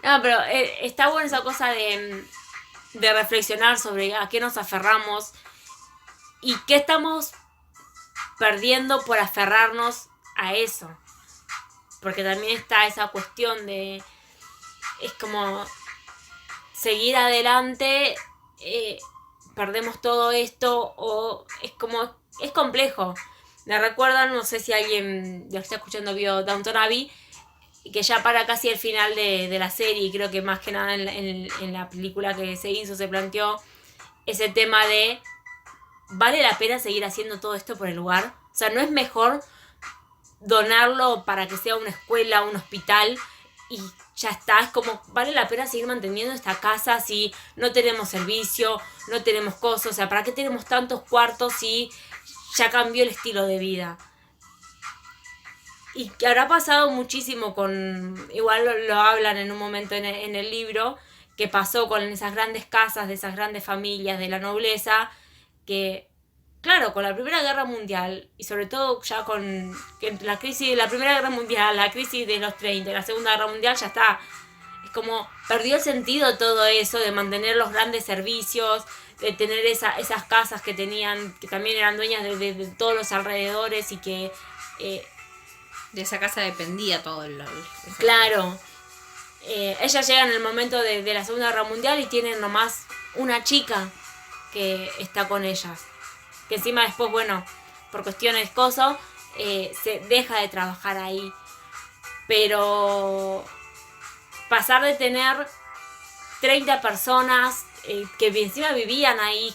No, pero está buena esa cosa de reflexionar sobre a qué nos aferramos y qué estamos perdiendo por aferrarnos a eso. Porque también está esa cuestión de... Es como... Seguir adelante... perdemos todo esto o... Es como... Es complejo. Me recuerdan, no sé si alguien de lo que está escuchando vio Downton Abbey, que ya para casi el final de la serie, y creo que más que nada en la película que se hizo, se planteó ese tema de... ¿Vale la pena seguir haciendo todo esto por el lugar? O sea, ¿no es mejor donarlo para que sea una escuela, un hospital y ya está? Es como, ¿vale la pena seguir manteniendo esta casa si no tenemos servicio, no tenemos cosas? O sea, ¿para qué tenemos tantos cuartos si ya cambió el estilo de vida? Y que habrá pasado muchísimo con... Igual lo hablan en un momento en el libro, que pasó con esas grandes casas, de esas grandes familias, de la nobleza, que... Claro, con la Primera Guerra Mundial, y sobre todo ya con la crisis de la Primera Guerra Mundial, la crisis de los 30, la Segunda Guerra Mundial, ya está. Es como, perdió el sentido todo eso de mantener los grandes servicios, de tener esas casas que tenían, que también eran dueñas de todos los alrededores y que...
de esa casa dependía todo el...
Claro. Ellas llegan en el momento de la Segunda Guerra Mundial y tienen nomás una chica que está con ellas. Que encima después, bueno, por cuestiones se deja de trabajar ahí. Pero pasar de tener 30 personas que encima vivían ahí,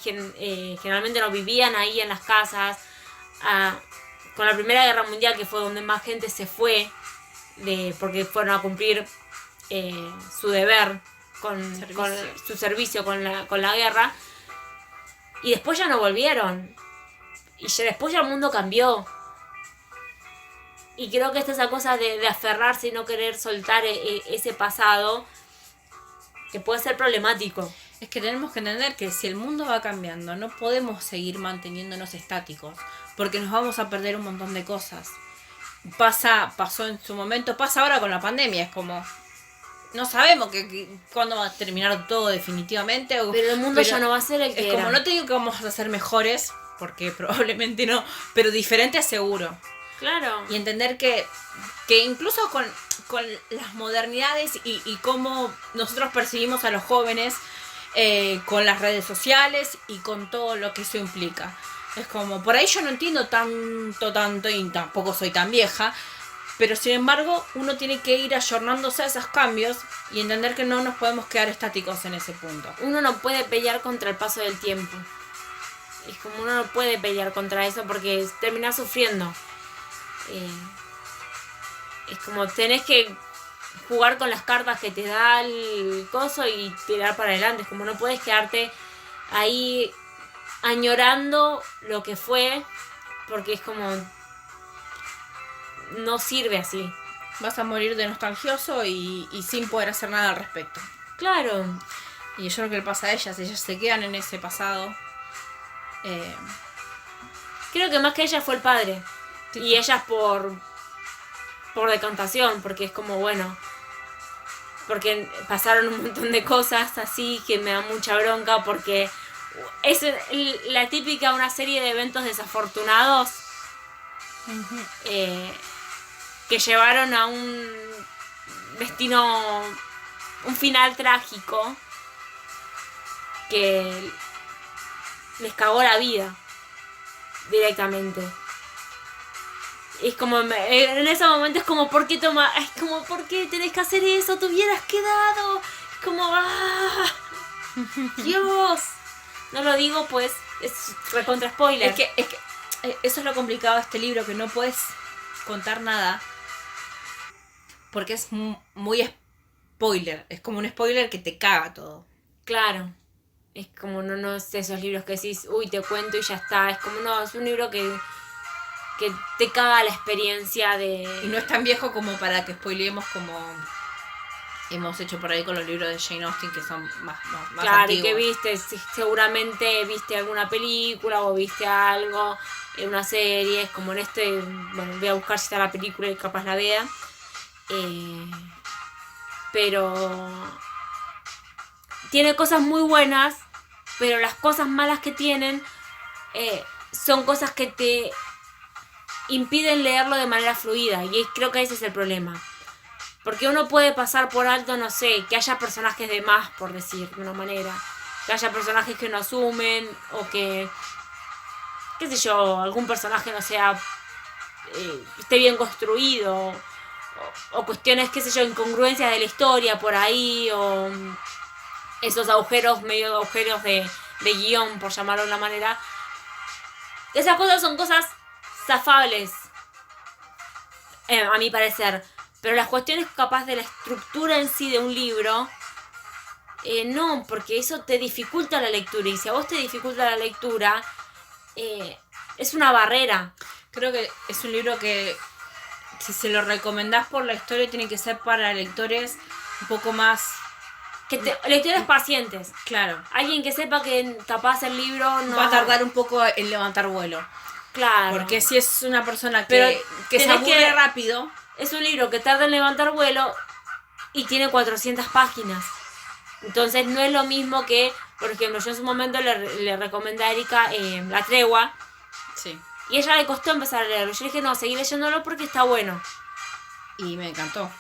generalmente no vivían ahí en las casas, con la Primera Guerra Mundial, que fue donde más gente se fue, porque fueron a cumplir su deber con su servicio con la guerra, y después ya no volvieron. Y ya después ya el mundo cambió. Y creo que esta es esa cosa de aferrarse y no querer soltar ese pasado, que puede ser problemático.
Es que tenemos que entender que si el mundo va cambiando, no podemos seguir manteniéndonos estáticos, porque nos vamos a perder un montón de cosas. Pasó en su momento, pasa ahora con la pandemia, es como... No sabemos cuándo va a terminar todo definitivamente.
Pero el mundo ya no va a ser el que
era. Es como, no te digo que vamos a ser mejores, porque probablemente no, pero diferentes seguro.
Claro.
Y entender que incluso con las modernidades y cómo nosotros percibimos a los jóvenes con las redes sociales y con todo lo que eso implica. Es como, por ahí yo no entiendo tanto, y tampoco soy tan vieja, pero sin embargo uno tiene que ir ayornándose a esos cambios y entender que no nos podemos quedar estáticos en ese punto.
Uno no puede pelear contra el paso del tiempo. Es como uno no puede pelear contra eso porque terminás sufriendo. Es como tenés que jugar con las cartas que te da el coso y tirar para adelante. Es como no puedes quedarte ahí añorando lo que fue, porque es como no sirve así.
Vas a morir de nostalgioso y sin poder hacer nada al respecto.
Claro.
Y yo creo que le pasa a ellas se quedan en ese pasado.
Creo que más que ella fue el padre.
Sí.
Y ellas por decantación, porque es como, bueno, porque pasaron un montón de cosas así que me da mucha bronca, porque es la típica una serie de eventos desafortunados que llevaron a un destino, un final trágico que les cagó la vida directamente. Es como, en ese momento es como, ¿por qué es como, ¿por qué tenés que hacer eso? Te hubieras quedado. Es como, ¡ah! Dios. No lo digo, pues, es recontra spoiler.
Es que eso es lo complicado de este libro, que no puedes contar nada porque es muy spoiler. Es como un spoiler que te caga todo.
Claro. Es como, no sé, esos libros que decís, uy, te cuento y ya está. Es como, no, es un libro que te caga la experiencia de...
Y no es tan viejo como para que spoileemos como hemos hecho por ahí con los libros de Jane Austen, que son más
claro,
antiguos.
Y que viste, seguramente viste alguna película o viste algo en una serie, es como en este, bueno, voy a buscar si está la película y capaz la vea. Pero tiene cosas muy buenas, pero las cosas malas que tienen son cosas que te impiden leerlo de manera fluida, y creo que ese es el problema. Porque uno puede pasar por alto, no sé, que haya personajes de más, por decir de una manera. Que haya personajes que no asumen, o que, qué sé yo, algún personaje no sea, esté bien construido, o cuestiones, qué sé yo, incongruencias de la historia por ahí, o esos agujeros, medio agujeros de guión, por llamarlo de una manera. Esas cosas son cosas zafables, a mi parecer. Pero las cuestiones capaz de la estructura en sí de un libro, no, porque eso te dificulta la lectura. Y si a vos te dificulta la lectura, es una barrera.
Creo que es un libro que, si se lo recomendás por la historia, tiene que ser para lectores un poco más...
lectores pacientes.
Claro.
Alguien que sepa que capaz el libro no...
va a tardar un poco en levantar vuelo.
Claro.
Porque si es una persona que se aburre rápido...
Es un libro que tarda en levantar vuelo y tiene 400 páginas. Entonces no es lo mismo que, por ejemplo, yo en su momento le recomendé a Erika La Tregua.
Sí.
Y a ella le costó empezar a leerlo. Yo le dije, no, seguí leyéndolo porque está bueno.
Y me encantó.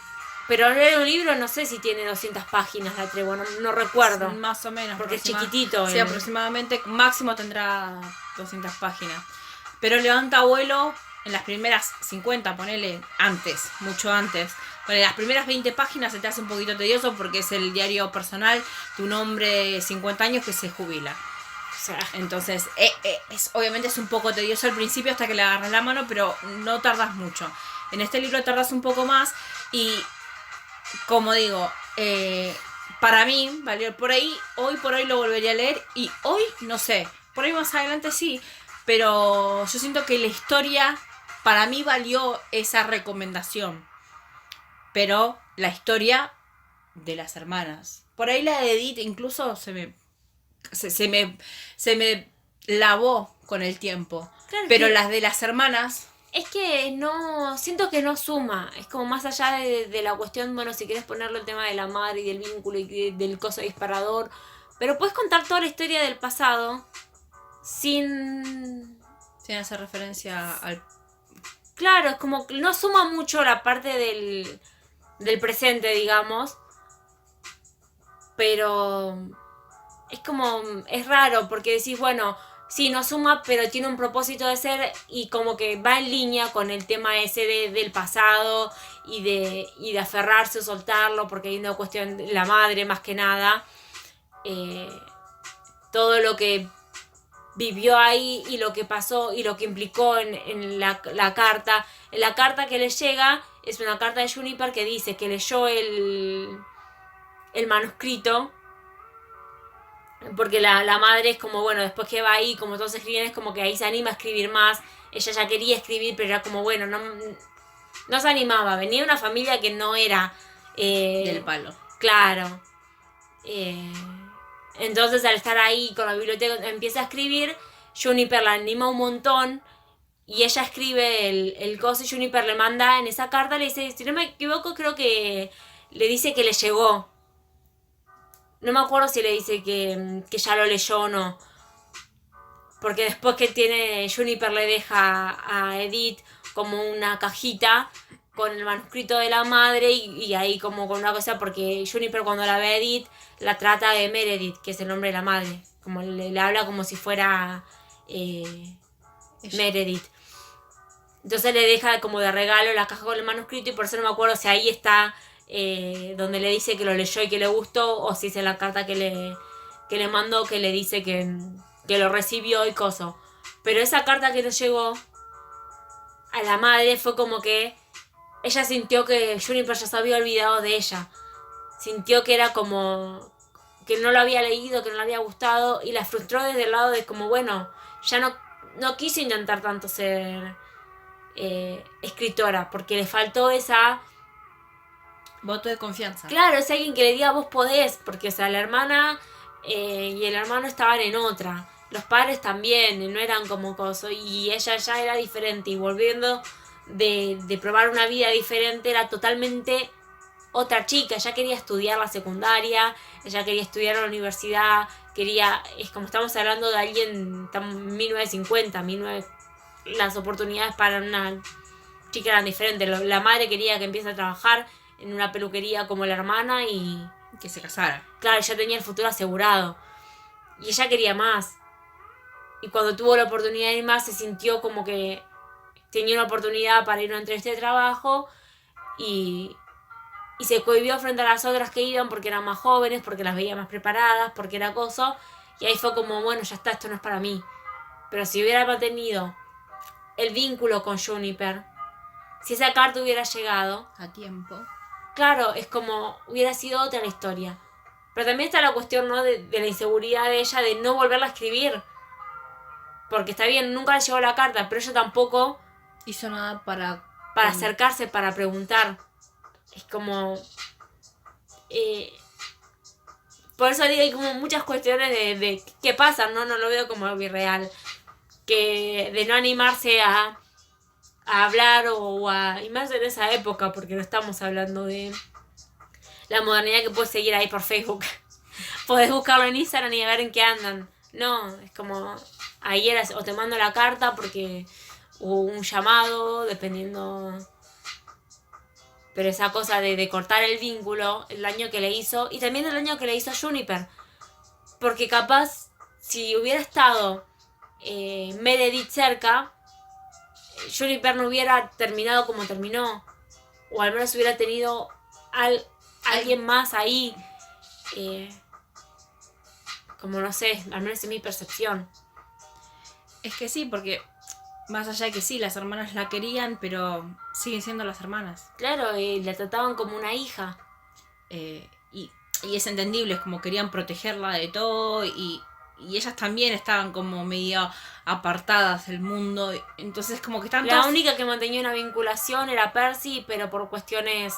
Pero leer un libro, no sé si tiene 200 páginas La Tregua, no recuerdo.
Más o menos.
Porque es chiquitito.
Sí, aproximadamente, máximo tendrá 200 páginas. Pero levanta vuelo en las primeras 50, ponele, mucho antes. Bueno, en las primeras 20 páginas se te hace un poquito tedioso porque es el diario personal de un hombre de 50 años que se jubila.
O sea,
entonces, obviamente es un poco tedioso al principio hasta que le agarras la mano, pero no tardas mucho. En este libro tardas un poco más y, como digo, para mí, valió por ahí, hoy por hoy lo volvería a leer y hoy, no sé, por ahí más adelante sí, pero yo siento que la historia... Para mí valió esa recomendación. Pero la historia de las hermanas. Por ahí la de Edith incluso se me lavó con el tiempo. Claro, pero las de las hermanas...
Es que no... Siento que no suma. Es como más allá de la cuestión, bueno, si quieres ponerlo el tema de la madre y del vínculo y del coso disparador. Pero puedes contar toda la historia del pasado sin
hacer referencia al...
Claro, es como que no suma mucho la parte del presente, digamos. Pero es como, es raro porque decís, bueno, sí, no suma, pero tiene un propósito de ser y como que va en línea con el tema ese del pasado y de aferrarse o soltarlo, porque hay una cuestión de la madre más que nada. Eh, todo lo que vivió ahí y lo que pasó y lo que implicó en la carta. En la carta que le llega es una carta de Juniper que dice que leyó el manuscrito. Porque la madre es como, bueno, después que va ahí, como todos escriben, es como que ahí se anima a escribir más. Ella ya quería escribir, pero era como, bueno, no se animaba. Venía de una familia que no era...
Del palo.
Claro. Entonces al estar ahí con la biblioteca empieza a escribir. Juniper la anima un montón. Y ella escribe el coso y Juniper le manda en esa carta, le dice, si no me equivoco, creo que le dice que le llegó. No me acuerdo si le dice que ya lo leyó o no. Porque después que tiene Juniper le deja a Edith como una cajita con el manuscrito de la madre y ahí como con una cosa, porque Juniper cuando la ve a Edith la trata de Meredith, que es el nombre de la madre. Como le habla como si fuera Meredith. Entonces le deja como de regalo la caja con el manuscrito y por eso no me acuerdo si ahí está donde le dice que lo leyó y que le gustó o si es en la carta que le mandó que le dice que lo recibió y coso. Pero esa carta que le llegó a la madre fue como que ella sintió que Juniper ya se había olvidado de ella. Sintió que era como que no lo había leído, que no le había gustado y la frustró desde el lado de como, bueno, ya no quiso intentar tanto ser escritora porque le faltó esa...
Voto de confianza.
Claro, es alguien que le diga vos podés, porque o sea, la hermana y el hermano estaban en otra. Los padres también, no eran como coso. Y ella ya era diferente. Y volviendo de probar una vida diferente, era totalmente otra chica. Ella quería estudiar la secundaria, ella quería estudiar la universidad, es como estamos hablando de alguien, 1950, las oportunidades para una chica eran diferentes. La madre quería que empiece a trabajar en una peluquería como la hermana y...
que se casara.
Claro, ya tenía el futuro asegurado. Y ella quería más. Y cuando tuvo la oportunidad de ir más, se sintió como que tenía una oportunidad para ir a una entrevista de trabajo y se cohibió frente a las otras que iban porque eran más jóvenes, porque las veía más preparadas, porque era acoso. Y ahí fue como, bueno, ya está, esto no es para mí. Pero si hubiera mantenido el vínculo con Juniper, si esa carta hubiera llegado
a tiempo,
claro, es como hubiera sido otra la historia. Pero también está la cuestión, ¿no? De la inseguridad de ella de no volverla a escribir. Porque está bien, nunca le llegó la carta, pero ella tampoco
hizo nada para
acercarse, para preguntar. Es como... por eso digo, hay como muchas cuestiones de qué pasa, ¿no? No lo veo como algo irreal. Que de no animarse a hablar y más en esa época, porque no estamos hablando de la modernidad que puedes seguir ahí por Facebook. Podés buscarlo en Instagram y ver en qué andan. No, es como ahí era o te mando la carta porque hubo un llamado, dependiendo. Pero esa cosa de cortar el vínculo, el daño que le hizo, y también el daño que le hizo a Juniper. Porque capaz, si hubiera estado Meredith cerca, Juniper no hubiera terminado como terminó. O al menos hubiera tenido alguien más ahí. Como no sé, al menos es mi percepción.
Es que sí, porque más allá de que sí, las hermanas la querían, pero siguen siendo las hermanas.
Claro, la trataban como una hija.
Y es entendible, es como querían protegerla de todo y ellas también estaban como medio apartadas del mundo. Entonces como que están
La única que mantenía una vinculación era Percy, pero por cuestiones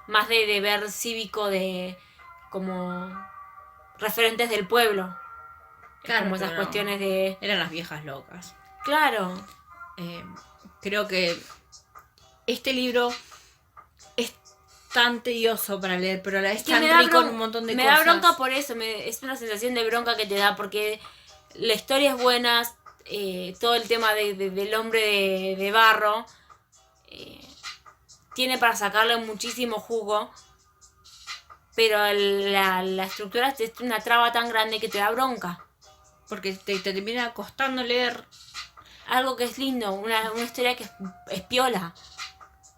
más de deber cívico, de como referentes del pueblo.
Claro,
como esas cuestiones de...
Eran las viejas locas.
Claro.
Creo que este libro es tan tedioso para leer, pero a la vez tan rico en un montón de cosas.
Me da bronca por eso, es una sensación de bronca que te da, porque la historia es buena, todo el tema del hombre de barro tiene para sacarle muchísimo jugo, pero la estructura es una traba tan grande que te da bronca.
porque te termina costando leer.
Algo que es lindo, una historia que es piola.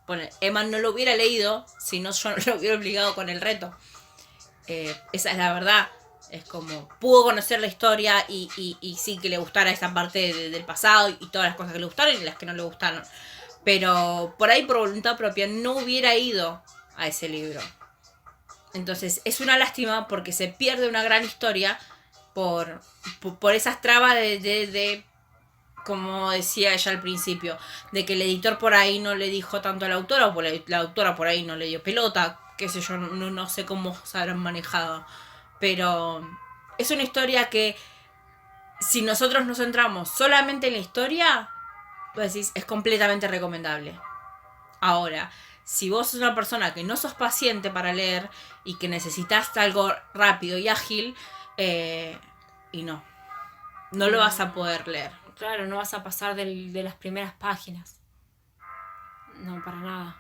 Bueno, Emma no lo hubiera leído si no yo no lo hubiera obligado con el reto. Esa es la verdad. Es como, pudo conocer la historia y sí que le gustara esa parte del pasado y todas las cosas que le gustaron y las que no le gustaron. Pero por ahí, por voluntad propia, no hubiera ido a ese libro. Entonces, es una lástima porque se pierde una gran historia por esas trabas de como decía ella al principio, de que el editor por ahí no le dijo tanto a la autora, o la autora por ahí no le dio pelota, qué sé yo, no sé cómo se habrán manejado. Pero es una historia que, si nosotros nos centramos solamente en la historia, pues decís, es completamente recomendable. Ahora, si vos sos una persona que no sos paciente para leer y que necesitas algo rápido y ágil, y no lo vas a poder leer.
Claro, no vas a pasar de las primeras páginas. No, para nada.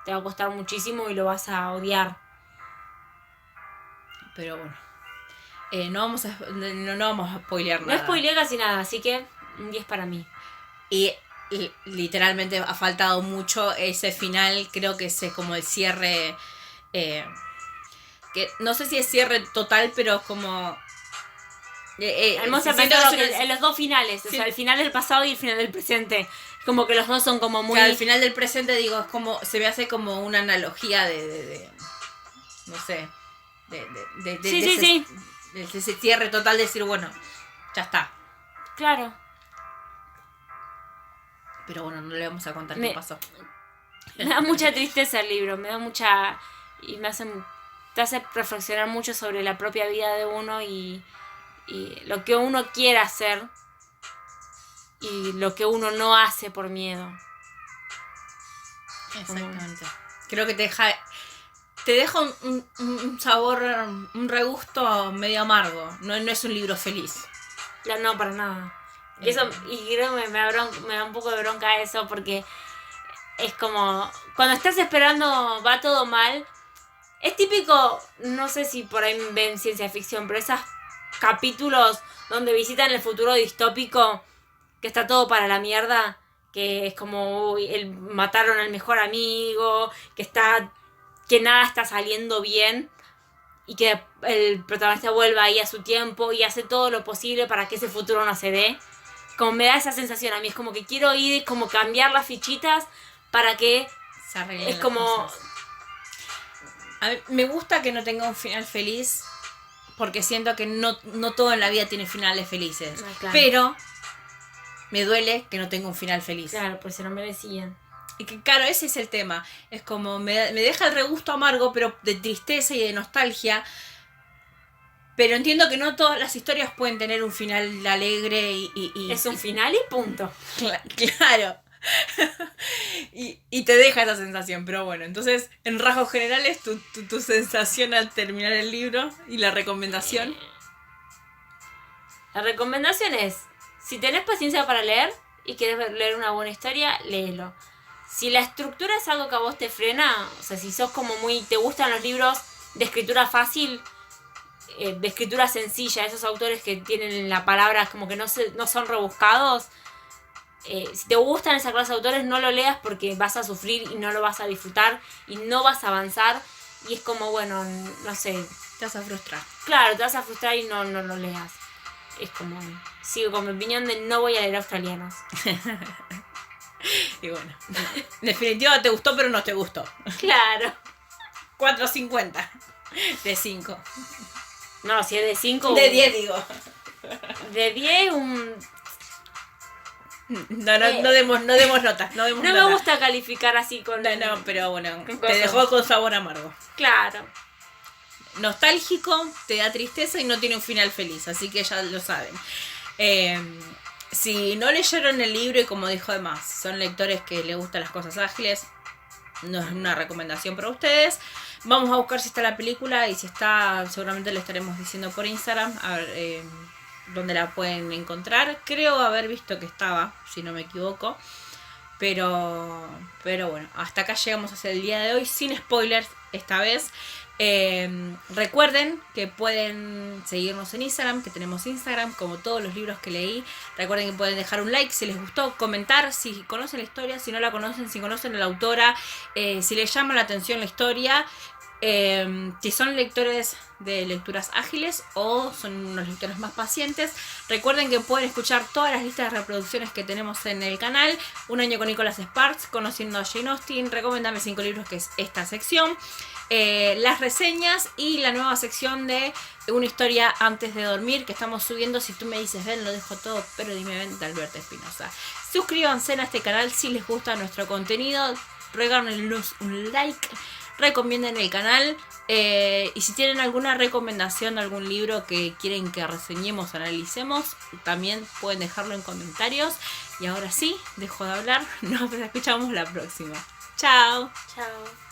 Te va a costar muchísimo y lo vas a odiar.
Pero bueno, no vamos a spoilear nada.
No spoileé casi nada, así que un 10 para mí.
Y literalmente ha faltado mucho ese final, creo que es como el cierre, que no sé si es cierre total, pero es como...
hemos empezado en los dos finales, sí. O sea, el final del pasado y el final del presente. Como que los dos son como muy...
Claro, al final del presente, digo, es como, se me hace como una analogía de no sé,
sí.
De ese cierre total, de decir, bueno, ya está.
Claro.
Pero bueno, no le vamos a contar qué pasó.
Me da mucha tristeza el libro, me da mucha... Y te hace reflexionar mucho sobre la propia vida de uno y lo que uno quiere hacer y lo que uno no hace por miedo.
Exactamente. Creo que te deja un sabor, un regusto medio amargo. No es un libro feliz.
No, para nada. Y creo que me da un poco de bronca eso, porque es como, cuando estás esperando va todo mal. Es típico, no sé si por ahí ven ciencia ficción, pero esos capítulos donde visitan el futuro distópico, que está todo para la mierda, que es como, mataron al mejor amigo, que nada está saliendo bien, y que el protagonista vuelva ahí a su tiempo y hace todo lo posible para que ese futuro no se dé. Como me da esa sensación a mí, es como que quiero ir, como cambiar las fichitas para que
se arreglen.
Es como...
Cosas. A mí me gusta que no tenga un final feliz, porque siento que no todo en la vida tiene finales felices.
Claro.
Pero me duele que no tenga un final feliz.
Claro, pues se lo merecían.
Y que claro, ese es el tema. Es como me deja el regusto amargo, pero de tristeza y de nostalgia. Pero entiendo que no todas las historias pueden tener un final alegre y
es un final y punto.
Claro. y te deja esa sensación. Pero bueno, entonces, en rasgos generales, tu sensación al terminar el libro y la recomendación.
La recomendación es, si tenés paciencia para leer y querés leer una buena historia, léelo. Si la estructura es algo que a vos te frena, o sea, si sos como te gustan los libros de escritura fácil, de escritura sencilla, esos autores que tienen la palabra como que no son rebuscados, si te gustan esa clase de autores, no lo leas porque vas a sufrir y no lo vas a disfrutar y no vas a avanzar, y es como, bueno, no sé,
te vas a frustrar.
Claro, te vas a frustrar y no lo leas. Es como, sigo con mi opinión de no voy a leer australianos.
Y bueno, en definitiva te gustó, pero no te gustó.
Claro.
4.50 de 5.
No, si es de 5...
De 10 digo.
De 10
No demos notas. No
me gusta calificar así con...
No, pero bueno, te dejó con sabor amargo.
Claro.
Nostálgico, te da tristeza y no tiene un final feliz, así que ya lo saben. Si no leyeron el libro y como dijo además, son lectores que les gustan las cosas ágiles, no es una recomendación para ustedes. Vamos a buscar si está la película y si está, seguramente le estaremos diciendo por Instagram a ver dónde la pueden encontrar. Creo haber visto que estaba, si no me equivoco. Pero bueno, hasta acá llegamos hacia el día de hoy, sin spoilers esta vez. Recuerden que pueden seguirnos en Instagram, que tenemos Instagram como todos los libros que leí. Recuerden que pueden dejar un like si les gustó, comentar si conocen la historia, si no la conocen, si conocen a la autora, si les llama la atención la historia, si son lectores de lecturas ágiles o son unos lectores más pacientes. Recuerden que pueden escuchar todas las listas de reproducciones que tenemos en el canal. Un año con Nicholas Sparks, conociendo a Jane Austen, recomendame 5 libros, que es esta sección. Las reseñas y la nueva sección de una historia antes de dormir que estamos subiendo. Si tú me dices, ven, lo dejo todo, pero dime, ven, de Alberto Espinosa. Suscríbanse a este canal si les gusta nuestro contenido, regálenos un like, recomienden el canal, y si tienen alguna recomendación de algún libro que quieren que reseñemos, analicemos, también pueden dejarlo en comentarios. Y ahora sí, dejo de hablar, nos escuchamos la próxima. Chao.
Chao.